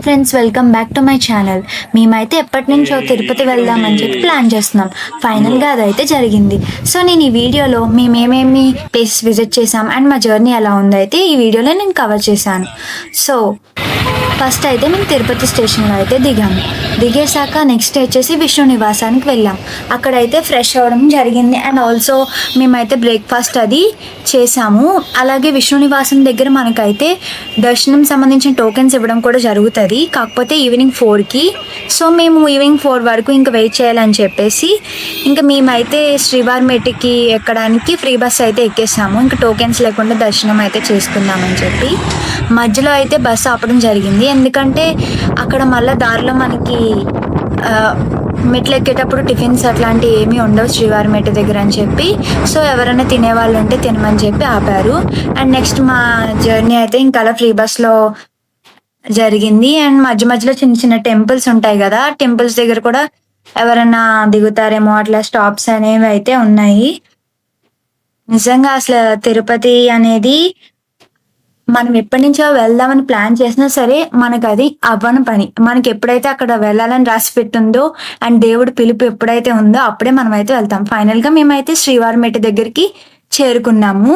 Friends, welcome back to my channel. మేమైతే ఎప్పటి నుంచో తిరుపతి వెళ్దామని చెప్పి ప్లాన్ చేస్తున్నాం. ఫైనల్గా అదైతే జరిగింది. సో నేను ఈ వీడియోలో మేము ఏమేమి ప్లేసెస్ విజిట్ చేసాం అండ్ మా జర్నీ ఎలా ఉందైతే ఈ వీడియోలో నేను కవర్ చేశాను. సో ఫస్ట్ అయితే మేము తిరుపతి స్టేషన్లో అయితే దిగేశాక నెక్స్ట్ వచ్చేసి విష్ణు నివాసానికి వెళ్ళాం. అక్కడైతే ఫ్రెష్ అవ్వడం జరిగింది అండ్ ఆల్సో మేమైతే బ్రేక్ఫాస్ట్ అది చేసాము. అలాగే విష్ణు నివాసం దగ్గర మనకైతే దర్శనం సంబంధించిన టోకెన్స్ ఇవ్వడం కూడా జరుగుతుంది, కాకపోతే ఈవినింగ్ 4కి. సో మేము ఈవినింగ్ 4 వరకు ఇంకా వెయిట్ చేయాలని చెప్పేసి ఇంకా మేమైతే శ్రీవారిమెట్టికి ఎక్కడానికి ఫ్రీ బస్ అయితే ఎక్కేసాము. ఇంకా టోకెన్స్ లేకుండా దర్శనం అయితే చేసుకుందామని చెప్పి మధ్యలో అయితే బస్సు ఆపడం జరిగింది. ఎందుకంటే అక్కడ మళ్ళీ దారిలో మనకి మెట్లు ఎక్కేటప్పుడు టిఫిన్స్ అట్లాంటివి ఏమీ ఉండవు శ్రీవారిమెట్టు దగ్గర అని చెప్పి, సో ఎవరైనా తినేవాళ్ళు ఉంటే తినమని చెప్పి ఆపారు. అండ్ నెక్స్ట్ మా జర్నీ అయితే ఇంకా అలా ఫ్రీ బస్లో జరిగింది. అండ్ మధ్య మధ్యలో చిన్న చిన్న టెంపుల్స్ ఉంటాయి కదా, టెంపుల్స్ దగ్గర కూడా ఎవరైనా దిగుతారేమో అట్లా స్టాప్స్ అనేవి అయితే ఉన్నాయి. నిజంగా అసలు తిరుపతి అనేది మనం ఎప్పటి నుంచో వెళ్దామని ప్లాన్ చేసినా సరే మనకు అది అవ్వని పని. మనకి ఎప్పుడైతే అక్కడ వెళ్ళాలని రాసి పెట్టిందో అండ్ దేవుడు పిలుపు ఎప్పుడైతే ఉందో అప్పుడే మనం అయితే వెళ్తాం. ఫైనల్గా మేమైతే శ్రీవారిమెట్టు దగ్గరికి చేరుకున్నాము.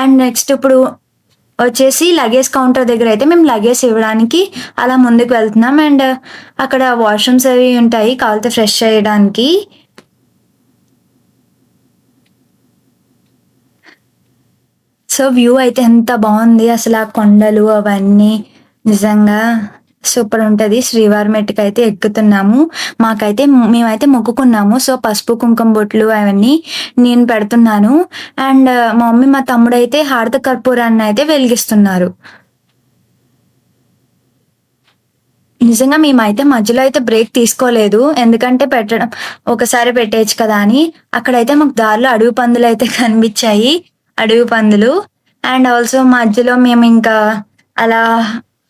అండ్ నెక్స్ట్ ఇప్పుడు వచ్చేసి లగేజ్ కౌంటర్ దగ్గర అయితే మేము లగేజ్ ఇవ్వడానికి అలా ముందుకు వెళ్తున్నాం. అండ్ అక్కడ వాష్రూమ్స్ అవి ఉంటాయి కావాలితే ఫ్రెష్ చేయడానికి. సో వ్యూ అయితే ఎంత బాగుంది అసలు, ఆ కొండలు అవన్నీ నిజంగా సూపర్ ఉంటుంది. శ్రీవారిమెట్టుకి అయితే ఎక్కుతున్నాము. మేమైతే మొక్కుకున్నాము. సో పసుపు కుంకుమ బొట్లు అవన్నీ నేను పెడుతున్నాను. అండ్ మా మమ్మీ మా తమ్ముడు అయితే హారత కర్పూరాన్ని అయితే వెలిగిస్తున్నారు. నిజంగా మేమైతే మధ్యలో అయితే బ్రేక్ తీసుకోలేదు, ఎందుకంటే పెట్టడం ఒకసారి పెట్టేయచ్చు కదా అని. అక్కడైతే మాకు దారిలో అడవి పందులు అయితే కనిపించాయి, అడవి పందులు. అండ్ ఆల్సో మధ్యలో మేము ఇంకా అలా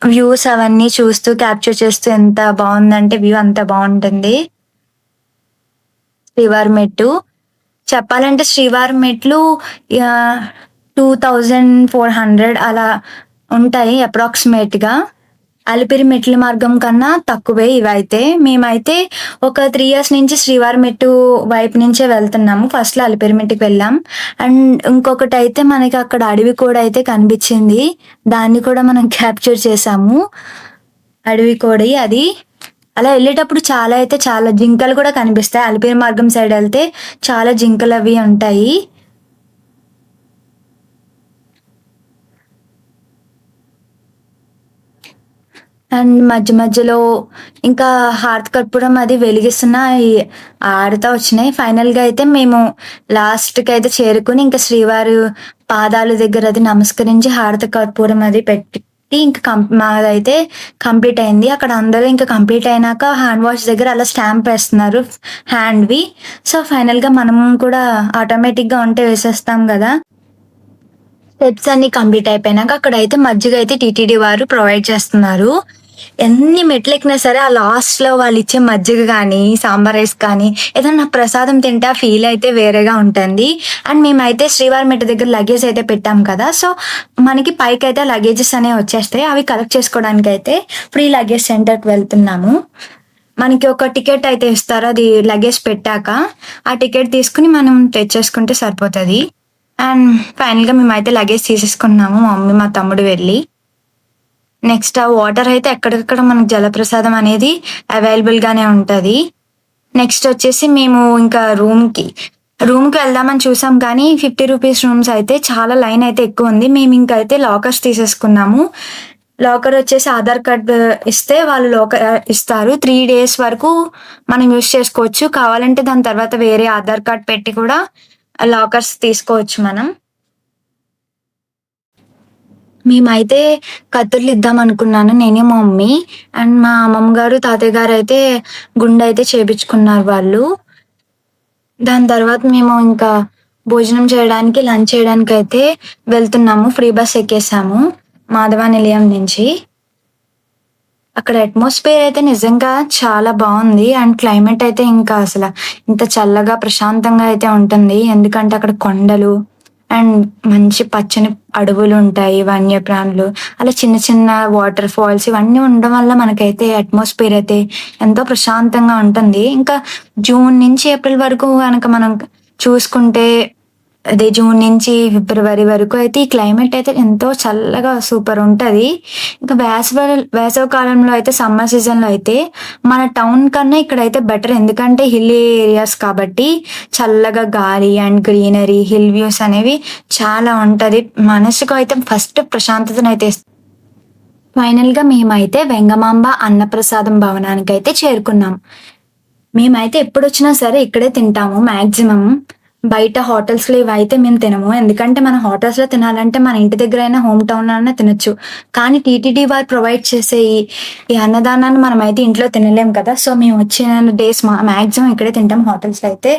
వ్యూస్ అవన్నీ చూస్తూ క్యాప్చర్ చేస్తూ ఎంత బాగుందంటే వ్యూ అంత బాగుంటుంది. శ్రీవారిమెట్టు చెప్పాలంటే శ్రీవారిమెట్లు 2400 అలా ఉంటాయి అప్రాక్సిమేట్గా. అలిపిరి మెట్ల మార్గం కన్నా తక్కువే ఇవైతే. మేమైతే ఒక 3 years నుంచి శ్రీవారిమెట్టు వైపు నుంచే వెళ్తున్నాము. ఫస్ట్లో అలిపిరి మెట్టుకి వెళ్ళాం. అండ్ ఇంకొకటి అయితే మనకి అక్కడ అడవి కోడి అయితే కనిపించింది, దాన్ని కూడా మనం క్యాప్చర్ చేసాము. అడవి కోడి అది అలా వెళ్ళేటప్పుడు చాలా జింకలు కూడా కనిపిస్తాయి. అలిపిరి మార్గం సైడ్ వెళ్తే చాలా జింకలు అవి ఉంటాయి. అండ్ మధ్య మధ్యలో ఇంకా హారతి కర్పూరం అది వెలిగిస్తున్న ఆడుతూ వచ్చినాయి. ఫైనల్గా అయితే మేము లాస్ట్కి అయితే చేరుకుని ఇంకా శ్రీవారి పాదాల దగ్గర అది నమస్కరించి హారతి కర్పూరం అది పెట్టి ఇంకా మాదైతే కంప్లీట్ అయింది. అక్కడ అందరూ ఇంకా కంప్లీట్ అయినాక హ్యాండ్ వాష్ దగ్గర అలా స్టాంప్ వేస్తున్నారు హ్యాండ్వి. సో ఫైనల్గా మనం కూడా ఆటోమేటిక్గా ఉంటే వేసేస్తాం కదా. స్టెప్స్ అన్ని కంప్లీట్ అయిపోయినాక అక్కడైతే మజ్జిగ అయితే టీటీడీ వారు ప్రొవైడ్ చేస్తున్నారు. ఎన్ని మెట్లు ఎక్కినా సరే ఆ లాస్ట్లో వాళ్ళు ఇచ్చే మజ్జిగ కానీ సాంబార్ రైస్ కానీ ఏదన్నా ప్రసాదం తింటే ఆ ఫీల్ అయితే వేరేగా ఉంటుంది. అండ్ మేమైతే శ్రీవారిమెట్టు దగ్గర లగేజ్ అయితే పెట్టాం కదా, సో మనకి పైకి అయితే లగేజెస్ అనేవి వచ్చేస్తాయి. అవి కలెక్ట్ చేసుకోవడానికి అయితే ఫ్రీ లగేజ్ సెంటర్కి వెళ్తున్నాము. మనకి ఒక టికెట్ అయితే ఇస్తారు, అది లగేజ్ పెట్టాక ఆ టికెట్ తీసుకుని మనం తెచ్చేసుకుంటే సరిపోతుంది. అండ్ ఫైనల్గా మేమైతే లగేజ్ తీసేసుకున్నాము, మా మమ్మీ మా తమ్ముడు వెళ్ళి. నెక్స్ట్ ఆ వాటర్ అయితే ఎక్కడికక్కడ మనకు జలప్రసాదం అనేది అవైలబుల్గానే ఉంటుంది. నెక్స్ట్ వచ్చేసి మేము ఇంకా రూమ్కి వెళ్దామని చూసాం, కానీ 50 రూపీస్ రూమ్స్ అయితే చాలా లైన్ అయితే ఎక్కువ ఉంది. మేము ఇంకైతే లాకర్స్ తీసేసుకున్నాము. లాకర్ వచ్చేసి ఆధార్ కార్డ్ ఇస్తే వాళ్ళు లాకర్ ఇస్తారు. 3 days వరకు మనం యూజ్ చేసుకోవచ్చు. కావాలంటే దాని తర్వాత వేరే ఆధార్ కార్డ్ పెట్టి కూడా లాకర్స్ తీసుకోవచ్చు మనం. మేమైతే కత్తుర్లు ఇద్దాం అనుకున్నాను నేను, మా మమ్మీ. అండ్ మా అమ్మమ్మ గారు తాతయ్య గారు అయితే గుండె అయితే చేపించుకున్నారు వాళ్ళు. దాని తర్వాత మేము ఇంకా భోజనం చేయడానికి లంచ్ చేయడానికి అయితే వెళ్తున్నాము. ఫ్రీ బస్ ఎక్కేసాము మాధవ నిలయం నుంచి. అక్కడ అట్మాస్ఫియర్ అయితే నిజంగా చాలా బాగుంది. అండ్ క్లైమేట్ అయితే ఇంకా అసలు ఇంత చల్లగా ప్రశాంతంగా అయితే ఉంటుంది, ఎందుకంటే అక్కడ కొండలు అండ్ మంచి పచ్చని అడవులు ఉంటాయి, వన్యప్రాణులు, అలా చిన్న చిన్న వాటర్ ఫాల్స్ ఇవన్నీ ఉండడం వల్ల మనకైతే అట్మాస్ఫియర్ అయితే ఎంతో ప్రశాంతంగా ఉంటుంది. ఇంకా జూన్ నుంచి ఏప్రిల్ వరకు గనక మనం చూసుకుంటే, అదే జూన్ నుంచి ఫిబ్రవరి వరకు అయితే ఈ క్లైమేట్ అయితే ఎంతో చల్లగా సూపర్ ఉంటది. ఇంకా వేసవి కాలంలో అయితే సమ్మర్ సీజన్‌లో అయితే మన టౌన్ కన్నా ఇక్కడైతే బెటర్. ఎందుకంటే హిల్లీ ఏరియాస్ కాబట్టి చల్లగా గాలి అండ్ గ్రీనరీ, హిల్ వ్యూస్ అనేవి చాలా ఉంటది. మనసుకు అయితే ఫస్ట్ ప్రశాంతతనైతే ఫైనల్‌గా మేమైతే వెంగమాంబ అన్నప్రసాదం భవనానికైతే చేరుకున్నాం. మేమైతే ఎప్పుడొచ్చినా సరే ఇక్కడే తింటాము మాక్సిమం. బయట హోటల్స్‌లో ఇవైతే మేము తినము. ఎందుకంటే మన హోటల్స్‌లో తినాలంటే మన ఇంటి దగ్గరైనా, హోమ్ టౌన్‌లో అన్నా తినొచ్చు. కానీ టీటీడీ వారు ప్రొవైడ్ చేసే ఈ అన్నదానాన్ని మనమైతే ఇంట్లో తినలేం కదా! సో, మేము వచ్చిన డేస్ మాక్సిమం ఇక్కడే తింటాం. హోటల్స్‌లో అయితే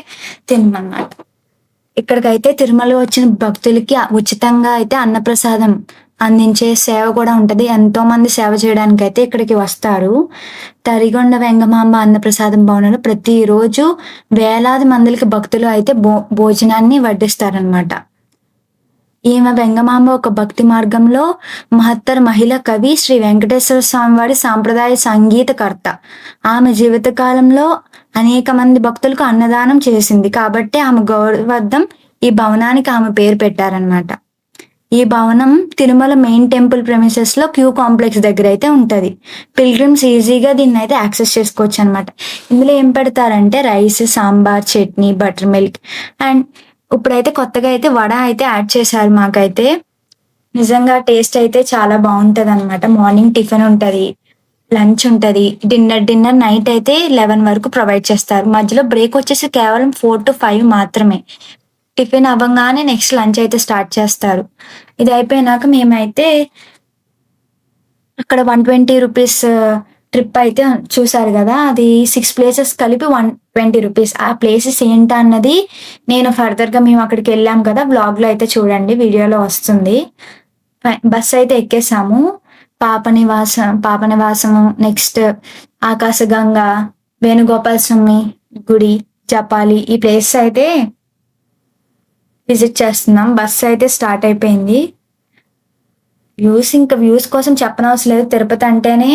తినమనమాట. ఇక్కడికైతే తిరుమల వచ్చిన భక్తులకి ఉచితంగా అయితే అన్నప్రసాదం అందించే సేవ కూడా ఉంటది. ఎంతోమంది సేవ చేయడానికైతే ఇక్కడికి వస్తారు. తరిగొండ వెంగమాంబ అన్నప్రసాదం భవనంలో ప్రతిరోజు వేలాది మందికి భక్తులు అయితే భోజనాన్ని వడ్డిస్తారనమాట. ఈమె వెంగమాంబ ఒక భక్తి మార్గంలో మహత్తర మహిళా కవి, శ్రీ వెంకటేశ్వర స్వామివారి సాంప్రదాయ సంగీతకర్త. ఆమె జీవితకాలంలో అనేక మంది భక్తులకు అన్నదానం చేసింది. కాబట్టి ఆమె గౌరవార్థం ఈ భవనానికి ఆమె పేరు పెట్టారనమాట. ఈ భవనం తిరుమల మెయిన్ టెంపుల్ ప్రెమిసెస్ లో క్యూ కాంప్లెక్స్ దగ్గర అయితే ఉంటది. పిల్గ్రిమ్స్ ఈజీగా దీన్ని అయితే యాక్సెస్ చేసుకోవచ్చు అనమాట. ఇందులో ఏం పెడతారంటే rice, sambar, chutney, butter milk and ఇప్పుడైతే కొత్తగా అయితే వడ అయితే యాడ్ చేశారు మాకైతే. నిజంగా టేస్ట్ అయితే చాలా బాగుంటది అనమాట. మార్నింగ్ టిఫిన్ ఉంటది, లంచ్ ఉంటది, డిన్నర్ నైట్ అయితే 11 వరకు ప్రొవైడ్ చేస్తారు. మధ్యలో బ్రేక్ వచ్చేసి కేవలం 4 to 5 మాత్రమే. టిఫిన్ అవ్వంగానే నెక్స్ట్ లంచ్ అయితే స్టార్ట్ చేస్తారు. ఇది అయిపోయినాక మేమైతే అక్కడ 120 రూపీస్ ట్రిప్ అయితే చూసారు కదా! అది 6 ప్లేసెస్ కలిపి 120 రూపీస్. ఆ ప్లేసెస్ ఏంటన్నది నేను ఫర్దర్‌గా మేము అక్కడికి వెళ్ళాం కదా! వ్లాగ్‌లో అయితే చూడండి, వీడియోలో వస్తుంది. బస్ అయితే ఎక్కేసాము. పాపనివాసము, నెక్స్ట్ ఆకాశగంగ, వేణుగోపాల స్వామి గుడి, జపాలి ఈ ప్లేసెస్ అయితే విజిట్ చేస్తున్నాం. బస్ అయితే స్టార్ట్ అయిపోయింది. వ్యూస్ కోసం చెప్పనవసరం లేదు. తిరుపతి అంటేనే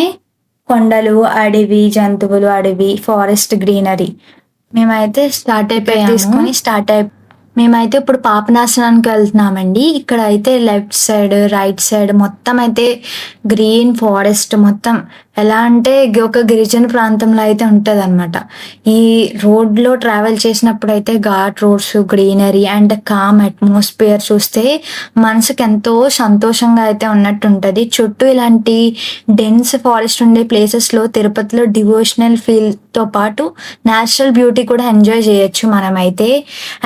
కొండలు, అడవి, జంతువులు, అడవి, ఫారెస్ట్, గ్రీనరీ. మేమైతే మేమైతే ఇప్పుడు పాపనాశనానికి వెళ్తున్నామండి. ఇక్కడ అయితే లెఫ్ట్ సైడ్, రైట్ సైడ్ మొత్తం అయితే గ్రీన్ ఫారెస్ట్, మొత్తం ఎలా అంటే ఒక గిరిజన ప్రాంతంలో అయితే ఉంటదన్నమాట. ఈ రోడ్లో ట్రావెల్ చేసినప్పుడు అయితే ghat roads, greenery and calm atmosphere చూస్తే మనసుకి ఎంతో సంతోషంగా అయితే ఉన్నట్టు ఉంటది. చుట్టూ ఇలాంటి డెన్స్ ఫారెస్ట్ ఉండే ప్లేసెస్లో తిరుపతిలో డివోషనల్ ఫీల్తో పాటు న్యాచురల్ బ్యూటీ కూడా ఎంజాయ్ చేయొచ్చు మనమైతే.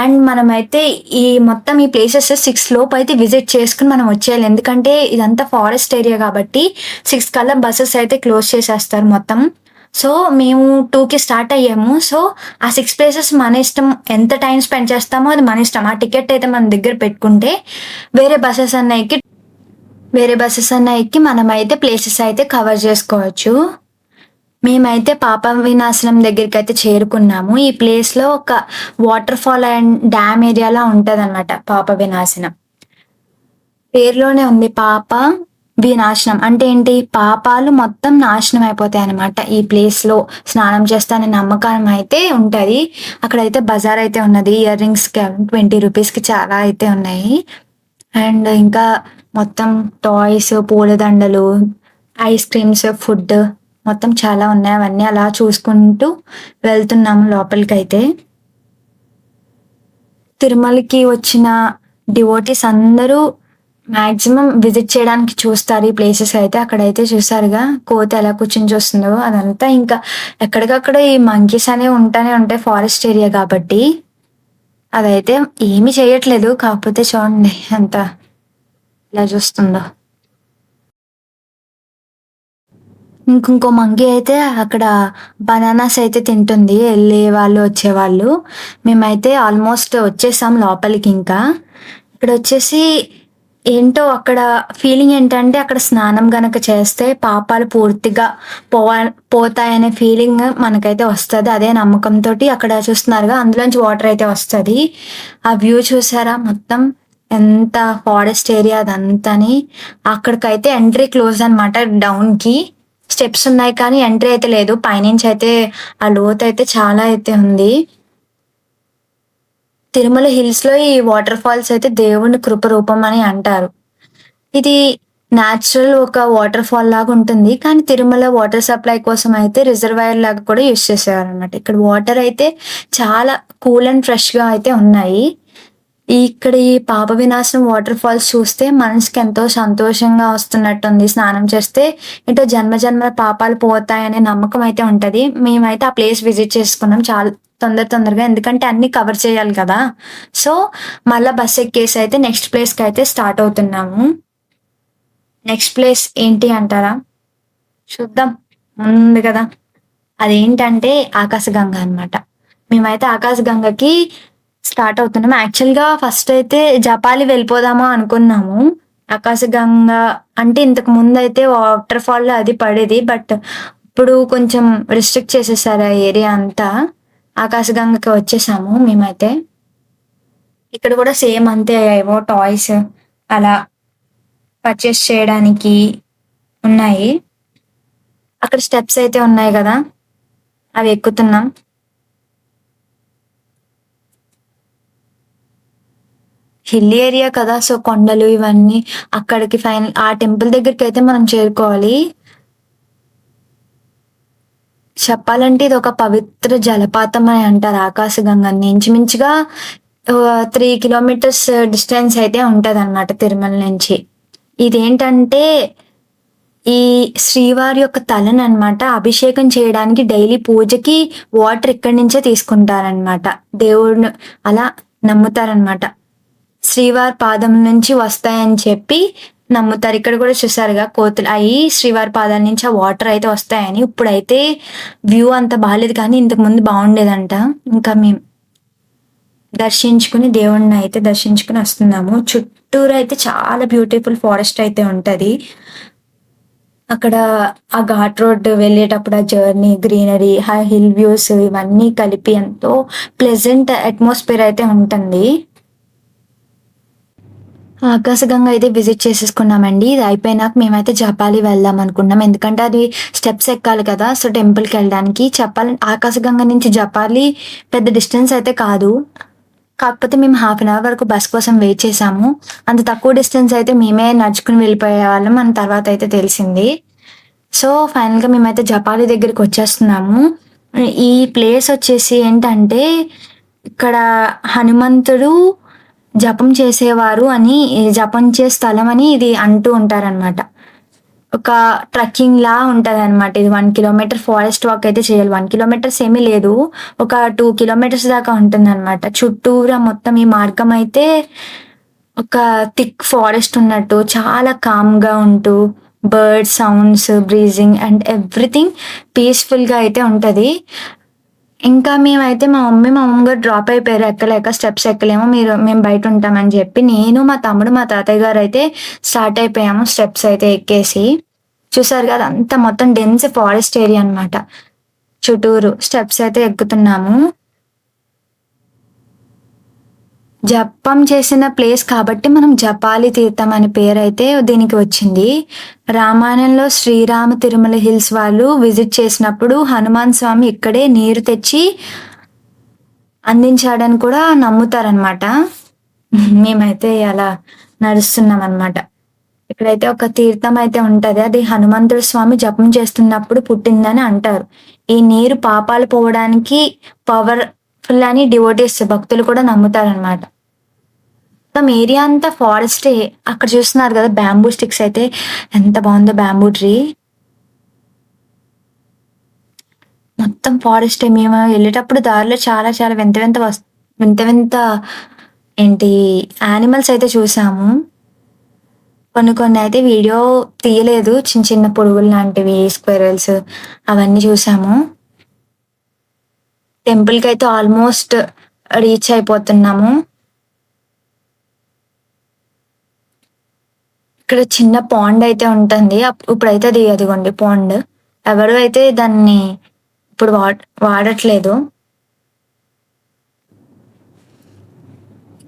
అండ్ మనమైతే ఈ మొత్తం ఈ ప్లేసెస్ 6 లోపు అయితే విజిట్ చేసుకుని మనం వచ్చేయాలి. ఎందుకంటే ఇదంతా ఫారెస్ట్ ఏరియా కాబట్టి 6 కల్లా బస్సెస్ అయితే క్లోజ్ చేసేస్తారు మొత్తం. సో మేము 2కి స్టార్ట్ అయ్యాము. సో ఆ 6 ప్లేసెస్ మన ఇష్టం, ఎంత టైం స్పెండ్ చేస్తామో అది మన ఇష్టం. ఆ టికెట్ అయితే మన దగ్గర పెట్టుకుంటే వేరే బస్సెస్ అన్న ఎక్కి మనమైతే ప్లేసెస్ అయితే కవర్ చేసుకోవచ్చు. మేమైతే పాప వినాశనం దగ్గరికి అయితే చేరుకున్నాము. ఈ ప్లేస్ లో ఒక వాటర్ ఫాల్ అండ్ డ్యామ్ ఏరియాలా ఉంటదన్నమాట. పాప వినాశనం పేరులోనే ఉంది. పాప వినాశనం అంటే ఏంటి? పాపాలు మొత్తం నాశనం అయిపోతాయి అన్నమాట. ఈ ప్లేస్ లో స్నానం చేస్తానే నమ్మకం అయితే ఉంటది. అక్కడైతే బజార్ అయితే ఉన్నది. ఇయర్ రింగ్స్ 20 రూపీస్కి చాలా అయితే ఉన్నాయి. అండ్ ఇంకా మొత్తం టాయ్స్, పూలదండలు, ఐస్ క్రీమ్స్, ఫుడ్ మొత్తం చాలా ఉన్నాయి. అవన్నీ అలా చూసుకుంటూ వెళ్తున్నాము లోపలికైతే. తిరుమలకి వచ్చిన డివోటీస్ అందరూ మాక్సిమం విజిట్ చేయడానికి చూస్తారు ఈ ప్లేసెస్ అయితే. అక్కడైతే చూసారుగా కోతి ఎలా కూర్చొని చూస్తుందో, అదంతా ఇంకా ఎక్కడికక్కడ ఈ మంకీస్ అనేవి ఉంటాయి ఫారెస్ట్ ఏరియా కాబట్టి. అదైతే ఏమీ చేయట్లేదు, కాకపోతే చూడండి ఎంత ఇలా చూస్తుందో. ఇంకో మంకీ అయితే అక్కడ బనానాస్ అయితే తింటుంది, వెళ్ళే వాళ్ళు వచ్చేవాళ్ళు. మేమైతే ఆల్మోస్ట్ వచ్చేసాం లోపలికి. ఇంకా ఇక్కడ వచ్చేసి ఏంటో అక్కడ ఫీలింగ్ ఏంటంటే అక్కడ స్నానం గనక చేస్తే పాపాలు పూర్తిగా పోతాయనే ఫీలింగ్ మనకైతే వస్తుంది. అదే నమ్మకంతో అక్కడ చూస్తున్నారుగా అందులోంచి వాటర్ అయితే వస్తుంది. ఆ వ్యూ చూసారా? మొత్తం ఎంత ఫారెస్ట్ ఏరియా అదంతాని. అక్కడికైతే ఎంట్రీ క్లోజ్ అనమాట. డౌన్‌కి స్టెప్స్ ఉన్నాయి కానీ ఎంట్రీ అయితే లేదు. పైనుంచి అయితే ఆ లోతైతే చాలా అయితే ఉంది. తిరుమల హిల్స్‌లో ఈ వాటర్ ఫాల్స్ అయితే దేవుని కృప రూపం అని అంటారు. ఇది నేచురల్ ఒక వాటర్ ఫాల్ లాగా ఉంటుంది. కానీ తిరుమల వాటర్ సప్లై కోసం అయితే రిజర్వాయర్ లాగా కూడా యూజ్ చేసేవారనమాట. ఇక్కడ వాటర్ అయితే చాలా కూల్ అండ్ ఫ్రెష్‌గా అయితే ఉన్నాయి. ఇక్కడ ఈ పాప వినాశనం వాటర్ ఫాల్స్ చూస్తే మనసుకి ఎంతో సంతోషంగా వస్తున్నట్టుంది. స్నానం చేస్తే ఏంటో జన్మ జన్మల పాపాలు పోతాయనే నమ్మకం అయితే ఉంటది. మేమైతే ఆ ప్లేస్ విజిట్ చేసుకున్నాం చాలా తొందరగా. ఎందుకంటే అన్నీ కవర్ చేయాలి కదా! సో, మళ్ళా బస్ ఎక్కేసి అయితే నెక్స్ట్ ప్లేస్‌కయితే స్టార్ట్ అవుతున్నాము. నెక్స్ట్ ప్లేస్ ఏంటి అంటారా? చూద్దాం. ఉంది కదా! అదేంటంటే ఆకాశగంగ అనమాట. మేమైతే ఆకాశగంగకి స్టార్ట్ అవుతున్నాం. యాక్చువల్‌గా ఫస్ట్ అయితే జపాలి వెళ్ళిపోదామా అనుకున్నాము. ఆకాశగంగ అంటే ఇంతకు ముందయితే వాటర్ ఫాల్‌లో అది పడేది. బట్ ఇప్పుడు కొంచెం రిస్ట్రిక్ట్ చేసేసారు ఆ ఏరియా అంతా. ఆకాశగంగకి వచ్చేసాము మేమైతే. ఇక్కడ కూడా సేమ్ అంతే ఏవో టాయ్స్ అలా పర్చేస్ చేయడానికి ఉన్నాయి. అక్కడ స్టెప్స్ అయితే ఉన్నాయి గదా! అవి ఎక్కుతున్నాం. హిల్ ఏరియా కదా! సో, కొండలు ఇవన్నీ అక్కడికి ఆ టెంపుల్ దగ్గరికైతే మనం చేరుకోవాలి. చెప్పాలంటే ఇదొక పవిత్ర జలపాతం అని అంటారు ఆకాశగంగని. ఇంచుమించుగా 3 కిలోమీటర్స్ డిస్టెన్స్ అయితే ఉంటదనమాట తిరుమల నుంచి. ఇదేంటంటే ఈ శ్రీవారి యొక్క తలననమాట అభిషేకం చేయడానికి డైలీ పూజకి వాటర్ ఇక్కడి నుంచే తీసుకుంటారనమాట. దేవుడిని అలా నమ్ముతారనమాట. శ్రీవారి పాదం నుంచి వస్తాయని చెప్పి నమ్ముతారు. ఇక్కడ కూడా చూసారుగా కోతులు అయి శ్రీవారి పాదాల నుంచి ఆ వాటర్ అయితే వస్తాయని. ఇప్పుడైతే వ్యూ అంత బాలేదు కానీ ఇంతకు ముందు బాగుండేదంట. ఇంకా మేము దేవుడిని అయితే దర్శించుకుని వస్తున్నాము. చుట్టూరు అయితే చాలా బ్యూటిఫుల్ ఫారెస్ట్ అయితే ఉంటది. అక్కడ ఆ ఘాట్ రోడ్ వెళ్ళేటప్పుడు ఆ జర్నీ, గ్రీనరీ, హిల్ వ్యూస్ ఇవన్నీ కలిపి ఎంతో ప్లెజెంట్ అట్మాస్ఫియర్ అయితే ఉంటుంది. ఆకాశగంగ అయితే విజిట్ చేసేసుకున్నామండి. ఇది అయిపోయినాక మేమైతే జపాలి వెళ్దాం అనుకున్నాం. ఎందుకంటే అది స్టెప్స్ ఎక్కాలి కదా! సో, టెంపుల్‌కెళ్ళడానికి చెప్పాలంటే ఆకాశగంగ నుంచి జపాలి పెద్ద డిస్టెన్స్ అయితే కాదు. కాకపోతే మేము హాఫ్ అన్ అవర్ వరకు బస్ కోసం వెయిట్ చేసాము. అంత తక్కువ డిస్టెన్స్ అయితే మేమే నడుచుకొని వెళ్ళిపోయేవాళ్ళం అని తర్వాత అయితే తెలిసింది. సో, ఫైనల్‌గా మేమైతే జపాలి దగ్గరికొచ్చేస్తున్నాము. ఈ ప్లేస్ వచ్చేసి ఏంటంటే, ఇక్కడ హనుమంతుడు జపం చేసేవారు అని జపం చేసే స్థలం అని ఇది అంటూ ఉంటారనమాట. ఒక ట్రెక్కింగ్‌లా ఉంటదనమాట. ఇది 1 కిలోమీటర్ ఫారెస్ట్ వాక్ అయితే చేయాలి. 1 కిలోమీటర్స్ ఏమీ లేదు. ఒక 2 కిలోమీటర్స్ దాకా ఉంటుందనమాట. చుట్టూరా మొత్తం ఈ మార్గం అయితే ఒక థిక్ ఫారెస్ట్ ఉన్నట్టు చాలా కామ్‌గా ఉంటూ bird sounds, breezing and everything పీస్‌ఫుల్‌గా అయితే ఉంటది. ఇంకా మేమైతే మా మమ్మీ గారు డ్రాప్ అయిపోయారు ఎక్కలేక. స్టెప్స్ ఎక్కలేము మేము బయటుంటామని జెప్పి. నేను, మా తమ్ముడు, మా తాతయ్య గారైతే స్టార్ట్ అయిపోయాము స్టెప్స్ అయితే ఎక్కేసి. చూసారు గదా! అదంతా మొత్తం డెన్స్ ఫారెస్ట్ ఏరియా అనమాట. చుట్టూరు స్టెప్స్ అయితే ఎక్కుతున్నాము. జపం చేసిన ప్లేస్ కాబట్టి మనం జపాలి తీర్థం అనే పేరైతే దీనికి వచ్చింది. రామాయణంలో శ్రీరామ తిరుమల హిల్స్ వాళ్ళు విజిట్ చేసినప్పుడు హనుమాన్ స్వామి ఇక్కడే నీరు తెచ్చి అందించాడని కూడా నమ్ముతారనమాట. మేమైతే అలా నడుస్తున్నామనమాట. ఇక్కడైతే ఒక తీర్థం అయితే ఉంటది. అది హనుమంతుడు స్వామి జపం చేస్తున్నప్పుడు పుట్టిందని అంటారు. ఈ నీరు పాపాలు పోవడానికి పవర్‌ఫుల్ అని డివోటీస్ భక్తులు కూడా నమ్ముతారనమాట. మొత్తం ఏరియా అంతా ఫారెస్టే. అక్కడ చూస్తున్నారు గదా! బ్యాంబూ స్టిక్స్ అయితే ఎంత బావుందో బ్యాంబూ ట్రీ. మొత్తం ఫారెస్టే. మేము ఎళ్ళేటప్పుడు దారిలో చాలా చాలా వింత వింత ఏంటి యానిమల్స్ అయితే చూసాము. కొన్ని అయితే వీడియో తీయలేదు. చిన్న చిన్న పురుగులు లాంటివి, స్క్విరల్స్ అవన్నీ చూసాము. టెంపుల్‌కైతే ఆల్మోస్ట్ రీచ్ అయిపోతున్నాము. ఇక్కడ చిన్న పాండ్ అయితే ఉంటుంది. ఇప్పుడైతే అది అదిగోండి పాండ్. ఎవరు అయితే దాన్ని ఇప్పుడు వాడట్లేదు.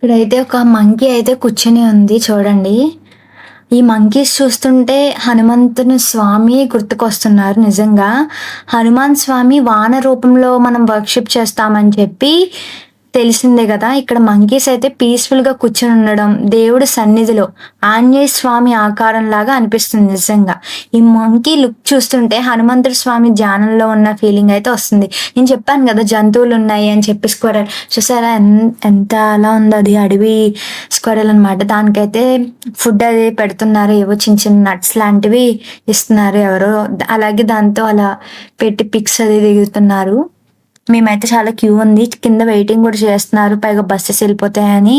ఇక్కడైతే ఒక మంకీ అయితే కూర్చొని ఉంది చూడండి. ఈ మంకీస్ చూస్తుంటే హనుమంతుని స్వామి గుర్తుకొస్తున్నారు నిజంగా. హనుమాన్ స్వామి వాన రూపంలో మనం వర్షిప్ చేస్తామని చెప్పి తెలిసిందే కదా. ఇక్కడ మంకీస్ అయితే పీస్ఫుల్గా కూర్చొని ఉండడం దేవుడి సన్నిధిలో ఆంజనేయ స్వామి ఆకారం లాగా అనిపిస్తుంది నిజంగా. ఈ మంకీ లుక్ చూస్తుంటే హనుమంతుడి స్వామి ధ్యానంలో ఉన్న ఫీలింగ్ అయితే వస్తుంది. నేను చెప్పాను కదా జంతువులు ఉన్నాయి అని చెప్పి స్క్వరల్ చూసారా ఎంత అలా ఉంది. అది అడవి స్క్వరల్ అనమాట. దానికైతే ఫుడ్ అది పెడుతున్నారు, ఏవో చిన్న చిన్న నట్స్ లాంటివి ఇస్తున్నారు ఎవరో. అలాగే దాంతో అలా పెట్టి పిక్స్ అది దిగుతున్నారు. మేమైతే చాలా క్యూ ఉంది, కింద వెయిటింగ్ కూడా చేస్తున్నారు, పైగా బస్సెస్ వెళ్ళిపోతాయని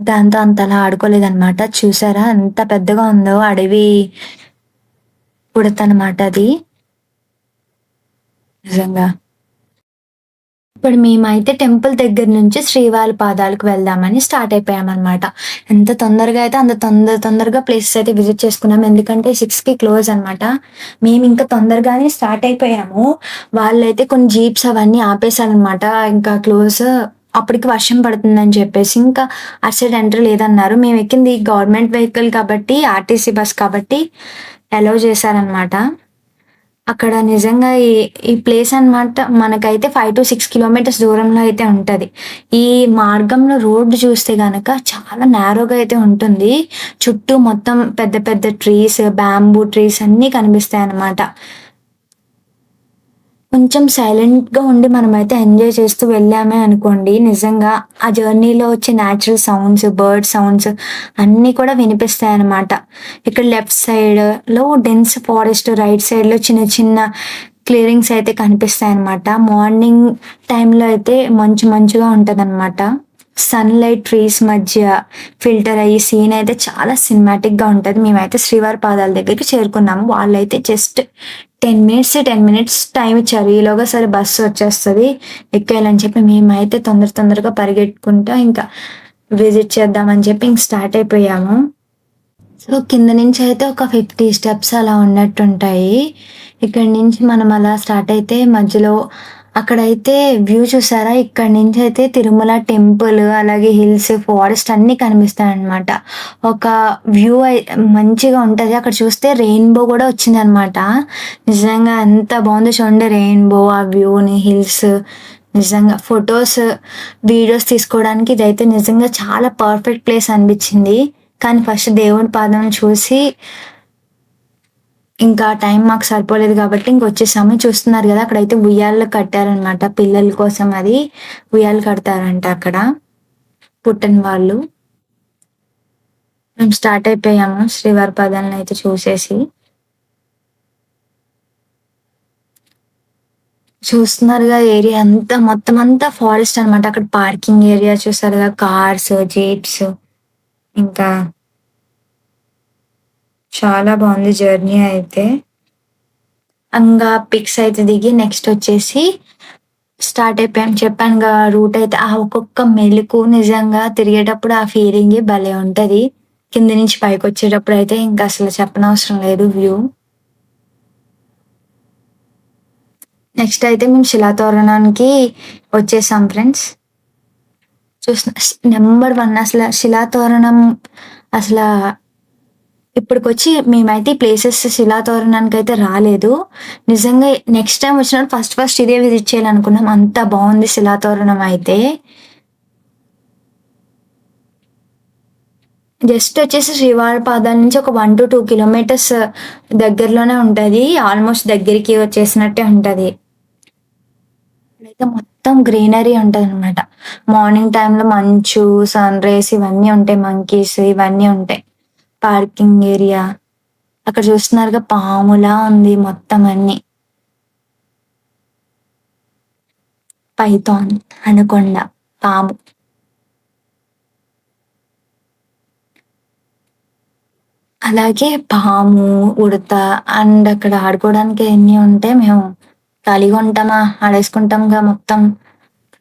దాంతో అంతలా ఆడుకోలేదన్నమాట. చూసారా ఎంత పెద్దగా ఉందో అడవి ఉడతనమాట అది నిజంగా. ఇప్పుడు మేమైతే టెంపుల్ దగ్గర నుంచి శ్రీవారి పాదాలకు వెళ్దామని స్టార్ట్ అయిపోయామన్నమాట. ఎంత తొందరగా అయితే అంత తొందరగా ప్లేసెస్ అయితే విజిట్ చేసుకున్నాం. ఎందుకంటే 6కి క్లోజ్ అనమాట. మేము ఇంకా తొందరగానే స్టార్ట్ అయిపోయాము. వాళ్ళైతే కొన్ని జీప్స్ అవన్నీ ఆపేశారనమాట. ఇంకా క్లోజ్ అప్పటికి వర్షం పడుతుందని చెప్పేసి ఇంకా అటు సైడ్ ఎంటర్ లేదన్నారు. మేము ఎక్కింది గవర్నమెంట్ వెహికల్ కాబట్టి, ఆర్టీసీ బస్ కాబట్టి అలౌ చేశారనమాట. అక్కడ నిజంగా ఈ ప్లేస్ అనమాట మనకైతే 5-6 కిలోమీటర్స్ దూరంలో అయితే ఉంటది. ఈ మార్గంలో రోడ్డు చూస్తే గనక చాలా నేరోగా అయితే ఉంటుంది. చుట్టూ మొత్తం పెద్ద పెద్ద ట్రీస్, బ్యాంబూ ట్రీస్ అన్నీ కనిపిస్తాయన్నమాట. కొంచెం సైలెంట్‌గా ఉండి మనమైతే ఎంజాయ్ చేస్తూ వెళ్ళామే అనుకోండి, నిజంగా ఆ జర్నీలో వచ్చే న్యాచురల్ సౌండ్స్, బర్డ్ సౌండ్స్ అన్నీ కూడా వినిపిస్తాయన్నమాట. ఇక్కడ లెఫ్ట్ సైడ్‌లో డెన్స్ ఫారెస్ట్, రైట్ సైడ్‌లో చిన్న చిన్న క్లియరింగ్స్ అయితే కనిపిస్తాయన్నమాట. మార్నింగ్ టైంలో అయితే మంచు మంచుగా ఉంటదన్నమాట. సన్‌లైట్ ట్రీస్ మధ్య ఫిల్టర్ అయ్యి సీన్ అయితే చాలా సినిమాటిక్‌గా ఉంటది. మేమైతే శ్రీవారి పాదాల దగ్గరికి చేరుకున్నాము. వాళ్ళైతే జస్ట్ 10 మినిట్స్ టైం ఇచ్చారు. ఈలోగా సరే బస్సు వచ్చేస్తది ఎక్కేయాలని చెప్పి మేమైతే తొందరగా పరిగెట్టుకుంటా ఇంకా విజిట్ చేద్దామని చెప్పి ఇంక స్టార్ట్ అయిపోయాము. సో కింద నుంచి అయితే ఒక 50 స్టెప్స్ అలా ఉన్నట్టుంటాయి. ఇక్కడి నుంచి మనం అలా స్టార్ట్ అయితే మధ్యలో అక్కడైతే వ్యూ చూసారా? ఇక్కడి నుంచి అయితే తిరుమల టెంపుల్, అలాగే హిల్స్, ఫారెస్ట్ అన్నీ కనిపిస్తాయన్నమాట. ఒక వ్యూ మంచిగా ఉంటది. అక్కడ చూస్తే రెయిన్‌బో కూడా వచ్చిందనమాట. నిజంగా ఎంత బావుందో చూడండి రెయిన్‌బో, ఆ వ్యూని, హిల్స్. నిజంగా ఫొటోస్, వీడియోస్ తీసుకోవడానికి ఇదైతే నిజంగా చాలా పర్ఫెక్ట్ ప్లేస్ అనిపించింది. కానీ ఫస్ట్ దేవుడి పాదం చూసి ఇంకా టైం మాకు సరిపోలేదు కాబట్టి ఇంకొచ్చేసాము. చూస్తున్నారు కదా అక్కడైతే ఉయ్యాలలు కట్టారనమాట. పిల్లల కోసం అది ఉయ్యాలు కడతారంట అక్కడ పుట్టని వాళ్ళు. మేము స్టార్ట్ అయిపోయాము శ్రీవారి పాదాలను అయితే చూసేసి. చూస్తున్నారుగా ఏరియా అంతా మొత్తం అంతా ఫారెస్ట్ అనమాట. అక్కడ పార్కింగ్ ఏరియా చూసారుగా, కార్స్, జీప్స్. ఇంకా చాలా బాగుంది జర్నీ అయితే. ఇంగా పిక్స్ అయితే దిగి నెక్స్ట్ వచ్చేసి స్టార్ట్ అయిపోయాం. చెప్పానుగా రూట్ అయితే ఆ ఒక్కొక్క మెలుకు నిజంగా తిరిగేటప్పుడు ఆ ఫీలింగే భలే ఉంటది. కింద నుంచి పైకొచ్చేటప్పుడు అయితే ఇంకా అసలు చెప్పనవసరం లేదు వ్యూ. నెక్స్ట్ అయితే మేము శిలాతోరణానికి వచ్చేసాం ఫ్రెండ్స్. నెంబర్ 1 అసల శిలాతోరణం అసల ఇప్పటికొచ్చి మేమైతే ఈ ప్లేసెస్ శిలాతోరణానికైతే రాలేదు. నిజంగా నెక్స్ట్ టైమ్ వచ్చినప్పుడు ఫస్ట్ ఇదే విజిట్ చేయాలనుకున్నాం. అంత బావుంది శిలాతోరణం అయితే. జస్ట్ వచ్చేసి శ్రీవారి పాదాల నుంచి ఒక 1-2 కిలోమీటర్స్ దగ్గరలోనే ఉంటది. ఆల్మోస్ట్ దగ్గరికి వచ్చేసినట్టే ఉంటది. ఇక్కడైతే మొత్తం గ్రీనరీ ఉంటదనమాట. మార్నింగ్ టైంలో మంచు, సన్ రైజ్ ఇవన్నీ ఉంటాయి. మంకీస్ ఇవన్నీ ఉంటాయి. Parking area. అక్కడ చూస్తున్నారుగా పాములా ఉంది మొత్తం అన్ని. పైథాన్, అనకొండ, పాము. అలాగే పాము, ఉడత అండ్ అక్కడ ఆడుకోవడానికి ఎన్ని ఉంటే మేము ఖాళీగా ఉంటామా, ఆడేసుకుంటాంగా మొత్తం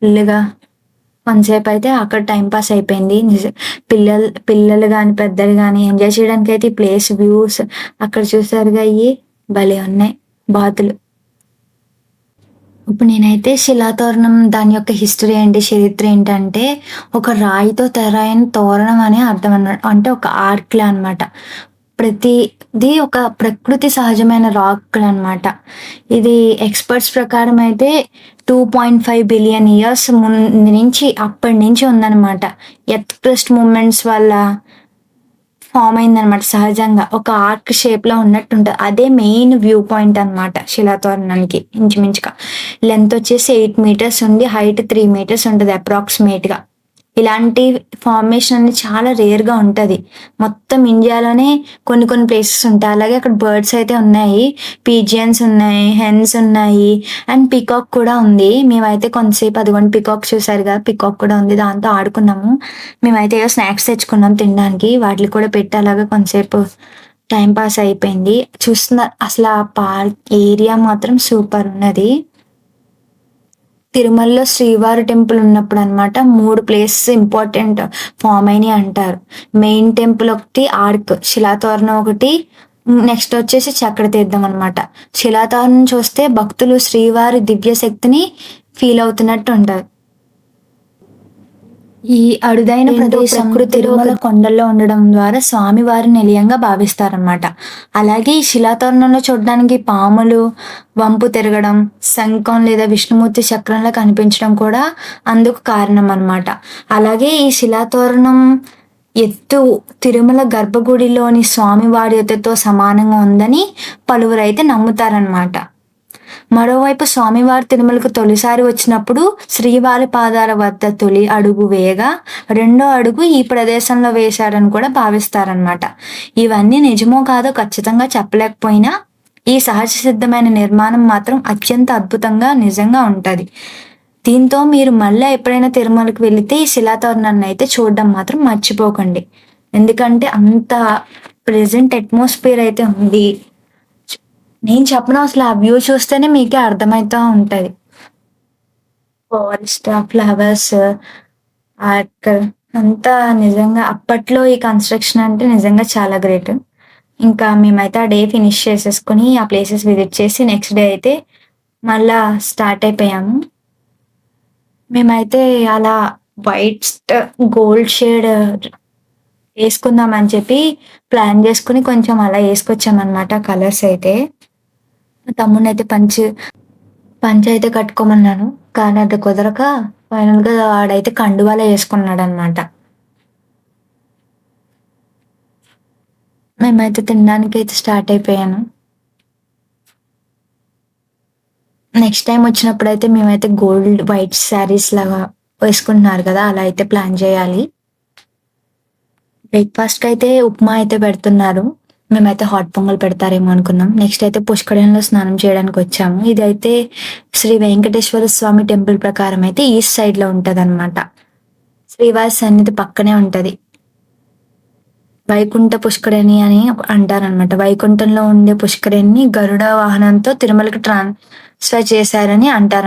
ఫుల్‌గా. కొంతసేపు అయితే అక్కడ టైం పాస్ అయిపోయింది. పిల్లలు గాని, పెద్దలు గాని ఎంజాయ్ చేయడానికైతే ఈ ప్లేస్ వ్యూస్ అక్కడ చూసారుగా భలే ఉన్నాయి బాతులు. ఇప్పుడు నేనైతే శిలాతోరణం దాని యొక్క హిస్టరీ ఏంటి, చరిత్ర ఏంటంటే ఒక రాయితో తయారైన తోరణం అనే అర్థం అన్నమాట. అంటే ఒక ఆర్క్‌లా అన్నమాట. ప్రతిది ఒక ప్రకృతి సహజమైన రాక్‌లన్నమాట. ఇది ఎక్స్‌పర్ట్స్ ప్రకారం అయితే 2.5 బిలియన్ ఇయర్స్ ముందు నుంచి అప్పటి నుంచి ఉందన్నమాట. ఎర్త్ క్రస్ట్ మూవ్‌మెంట్స్ వల్ల ఫార్మ్ అయిందనమాట సహజంగా. ఒక ఆర్క్ షేప్‌లో ఉన్నట్టుంటది. అదే మెయిన్ వ్యూ పాయింట్ అనమాట శిలాతోరణానికి ఇంచుమించుగా. లెంత్ వచ్చేసి 8 మీటర్స్ ఉండి, హైట్ 3 మీటర్స్ ఉంటది అప్రాక్సిమేట్‌గా. ఇలాంటి ఫార్మేషన్ అనేది చాలా రేర్‌గా ఉంటది. మొత్తం ఇండియాలోనే కొన్ని కొన్ని ప్లేసెస్ ఉంటాయి. అలాగే అక్కడ బర్డ్స్ అయితే ఉన్నాయి. పీజియన్స్ ఉన్నాయి, హెన్స్ ఉన్నాయి అండ్ పీకాక్ కూడా ఉంది. మేమైతే కొంతసేపు అదిగోండి పీకాక్ చూసారు కదా! పీకాక్ కూడా ఉంది. దాంతో ఆడుకున్నాము. మేమైతే ఏవో స్నాక్స్ తెచ్చుకున్నాం తినడానికి. వాటిలికి కూడా పెట్టి అలాగా కొంతసేపు టైమ్ పాస్ అయిపోయింది. చూస్తున్నారు అసల ఆ పార్క్ ఏరియా మాత్రం సూపర్ ఉన్నది. తిరుమలలో శ్రీవారి టెంపుల్ ఉన్నప్పుడనమాట 3 ప్లేసెస్ ఇంపార్టెంట్ ఫార్మ్ అయినాయి అంటారు. మెయిన్ టెంపుల్ ఒకటి, ఆర్క్, శిలాతోరణం ఒకటి, నెక్స్ట్ వచ్చేసి చక్రతీర్థం అనమాట. శిలాతోరణం చూస్తే భక్తులు శ్రీవారి దివ్య శక్తిని ఫీల్ అవుతున్నట్టు ఉంటది. ఈ అరుదైన ప్రదేశం తిరుమల కొండల్లో ఉండడం ద్వారా స్వామివారి నిలయంగా భావిస్తారనమాట. అలాగే ఈ శిలాతోరణంలో చూడడానికి పాములు వంపు తిరగడం, శంఖం లేదా విష్ణుమూర్తి చక్రంలా కనిపించడం కూడా అందుకు కారణం అన్నమాట. అలాగే ఈ శిలాతోరణం ఎత్తు తిరుమల గర్భగుడిలోని స్వామివారి ఎత్తుతో సమానంగా ఉందని పలువురైతే నమ్ముతారనమాట. మరోవైపు స్వామివారు తిరుమలకు తొలిసారి వచ్చినప్పుడు శ్రీవారి పాదాల వద్ద తొలి అడుగు వేయగా రెండో అడుగు ఈ ప్రదేశంలో వేశారని కూడా భావిస్తారనమాట. ఇవన్నీ నిజమో కాదో ఖచ్చితంగా చెప్పలేకపోయినా ఈ సహజ సిద్ధమైన నిర్మాణం మాత్రం అత్యంత అద్భుతంగా నిజంగా ఉంటది. దీంతో మీరు మళ్ళీ ఎప్పుడైనా తిరుమలకి వెళితే ఈ శిలాతోరణాన్ని అయితే చూడడం మాత్రం మర్చిపోకండి. ఎందుకంటే అంత ప్రెజెంట్ అట్మాస్ఫియర్ అయితే ఉంది. నేను చెప్పను అసలు ఆ వ్యూ చూస్తేనే మీకే అర్థమైతా ఉంటది. ఫారెస్ట్, ఫ్లవర్స్, ఆర్క్ అంతా నిజంగా అప్పట్లో ఈ కన్‌స్ట్రక్షన్ అంటే నిజంగా చాలా గ్రేట్. ఇంకా మేమైతే ఆ డే ఫినిష్ చేసేసుకొని ఆ ప్లేసెస్ విజిట్ చేసి నెక్స్ట్ డే అయితే మళ్ళా స్టార్ట్ అయిపోయాము. మేమైతే అలా వైట్ గోల్డ్ షేడ్ ఏసుకుందామని చెప్పి ప్లాన్ చేసుకొని కొంచెం అలా ఏసుకొచ్చామనమాట కలర్స్ అయితే. మా తమ్ముడినైతే పంచయితే కట్టుకోమన్నాను. కానీ అది కుదరక ఫైనల్‌గా వాడైతే కండువాలే యేసుకున్నాడనమాట. మేమైతే తినడానికైతే స్టార్ట్ అయిపోయాను. నెక్స్ట్ టైమ్ వచ్చినప్పుడైతే మేమైతే గోల్డ్ వైట్ శారీస్ లాగా వేసుకుంటున్నారు కదా! అలా అయితే ప్లాన్ చేయాలి. బ్రేక్‌ఫాస్ట్‌కైతే ఉప్మా అయితే పెడుతున్నారు. మేమైతే హాట్ పొంగల్ పెడతారేమో అనుకున్నాం. నెక్స్ట్ అయితే పుష్కరంలో స్నానం చేయడానికొచ్చాము. ఇదైతే శ్రీ వెంకటేశ్వర స్వామి టెంపుల్ ప్రకారం అయితే ఈస్ట్ సైడ్‌లో ఉంటదనమాట. శ్రీవారి సన్నిధి పక్కనే ఉంటది. వైకుంఠ పుష్కరిణి అని అంటారనమాట. వైకుంఠంలో ఉండే పుష్కరిణిని గరుడ వాహనంతో తిరుమలకి ట్రాన్స్‌ఫర్ చేశారని అంటారనమాట.